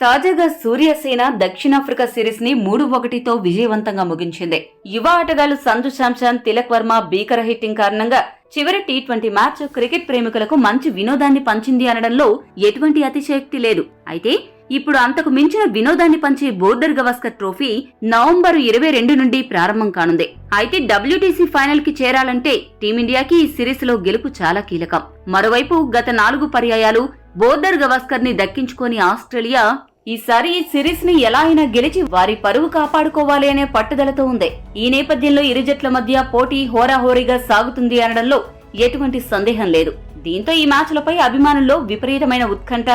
తాజాగా సూర్యసేన దక్షిణాఫ్రికా సిరీస్ ని 3-1తో విజయవంతంగా ముగించింది. యువ ఆటగాళ్లు సంజు శాంసన్, తిలక్ వర్మ భీకర హిట్టింగ్ కారణంగా చివరి టీ20 మ్యాచ్ క్రికెట్ ప్రేమికులకు మంచి వినోదాన్ని పంచింది అనడంలో ఎటువంటి అతిశయోక్తి లేదు. అయితే ఇప్పుడు అంతకు మించిన వినోదాన్ని పంచే బోర్డర్ గవాస్కర్ ట్రోఫీ నవంబర్ 22 నుండి ప్రారంభం కానుంది. అయితే WTC ఫైనల్ కి చేరాలంటే టీమిండియాకి ఈ సిరీస్ లో గెలుపు చాలా కీలకం. మరోవైపు గత 4 పర్యాయాలు బోర్డర్ గవాస్కర్ ని దక్కించుకొని ఆస్ట్రేలియా ఈసారి ఈ సిరీస్ ని ఎలా అయినా గెలిచి వారి పరువు కాపాడుకోవాలి అనే పట్టుదలతో ఉంది. ఈ నేపథ్యంలో ఇరు జట్ల మధ్య పోటీ హోరాహోరీగా సాగుతుంది అనడంలో ఎటువంటి సందేహం లేదు. దీంతో ఈ మ్యాచ్లపై అభిమానుల్లో విపరీతమైన ఉత్కంఠ,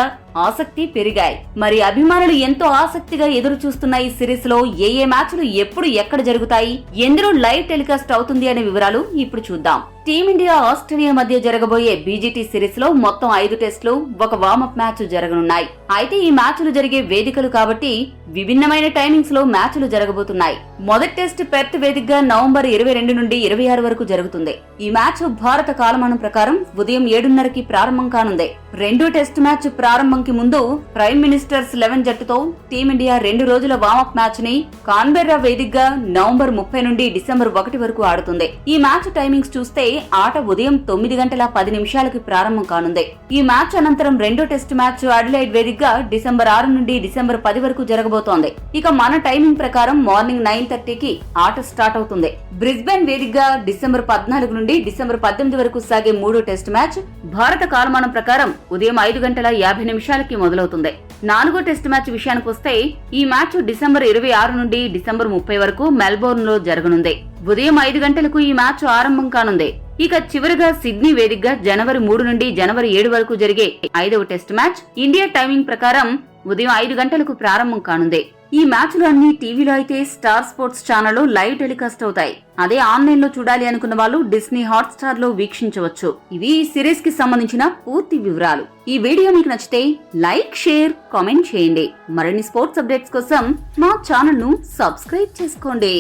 ఆసక్తి పెరిగాయి. మరి అభిమానులు ఎంతో ఆసక్తిగా ఎదురు చూస్తున్న ఈ సిరీస్ లో ఏ మ్యాచ్లు ఎప్పుడు ఎక్కడ జరుగుతాయి, ఎందులో లైవ్ టెలికాస్ట్ అవుతుంది అనే వివరాలు ఇప్పుడు చూద్దాం. టీమిండియా ఆస్ట్రేలియా మధ్య జరగబోయే BGT సిరీస్ లో మొత్తం 5 టెస్టులు, ఒక వార్మప్ మ్యాచ్ జరగనున్నాయి. అయితే ఈ మ్యాచ్లు జరిగే వేదికలు కాబట్టి విభిన్నమైన టైమింగ్స్ లో మ్యాచ్లు జరగబోతున్నాయి. మొదటి టెస్ట్ పెర్త్ వేదికగా నవంబర్ 22 నుండి 26 వరకు జరుగుతుంది. ఈ మ్యాచ్ భారత కాలమానం ప్రకారం ఉదయం 7:30కి ప్రారంభం కానుంది. రెండో టెస్ట్ మ్యాచ్ ప్రారంభంకి ముందు ప్రైమ్ మినిస్టర్స్ 11 జట్టుతో టీమిండియా 2 రోజుల వార్మప్ మ్యాచ్ ని కాన్బెర్రా వేదికగా నవంబర్ 30 నుండి డిసెంబర్ 1 వరకు ఆడుతుంది. ఈ మ్యాచ్ టైమింగ్స్ చూస్తే ఆట ఉదయం 9:10 ప్రారంభం కానుంది. ఈ మ్యాచ్ అనంతరం రెండో టెస్ట్ మ్యాచ్ అడిలైడ్ వేదికగా డిసెంబర్ 6 నుండి డిసెంబర్ 10 వరకు జరగబోతోంది. ఇక మన టైమింగ్ ప్రకారం మార్నింగ్ 9:30కి ఆట స్టార్ట్ అవుతుంది. బ్రిస్బెన్ వేదికగా డిసెంబర్ 14 నుండి డిసెంబర్ 18 వరకు సాగే మూడో టెస్ట్ మ్యాచ్ భారత కాలమానం ప్రకారం ఉదయం 5:50 మొదలవుతుంది. నాలుగో టెస్ట్ మ్యాచ్ విషయానికి వస్తే ఈ మ్యాచ్ డిసెంబర్ 26 నుండి డిసెంబర్ 30 వరకు మెల్బోర్న్ లో జరగనుంది. ఉదయం 5 గంటలకు ఈ మ్యాచ్ ఆరంభం కానుంది. ఇక చివరిగా సిడ్నీ వేదికగా జనవరి 3 నుండి జనవరి 7 వరకు జరిగే 5వ టెస్ట్ మ్యాచ్ ఇండియా టైమింగ్ ప్రకారం ఉదయం 5 గంటలకు ప్రారంభం కానుంది. ఈ మ్యాచ్లు అన్ని టీవీలో అయితే స్టార్ స్పోర్ట్స్ ఛానల్లో లైవ్ టెలికాస్ట్ అవుతాయి. అదే ఆన్లైన్ లో చూడాలి అనుకున్న వాళ్ళు డిస్నీ హాట్స్టార్ లో వీక్షించవచ్చు. ఇవి ఈ సిరీస్ కి సంబంధించిన పూర్తి వివరాలు. ఈ వీడియో మీకు నచ్చితే లైక్, షేర్, కామెంట్ చేయండి. మరిన్ని స్పోర్ట్స్ అప్డేట్స్ కోసం మా ఛానల్ ను సబ్స్క్రైబ్ చేసుకోండి.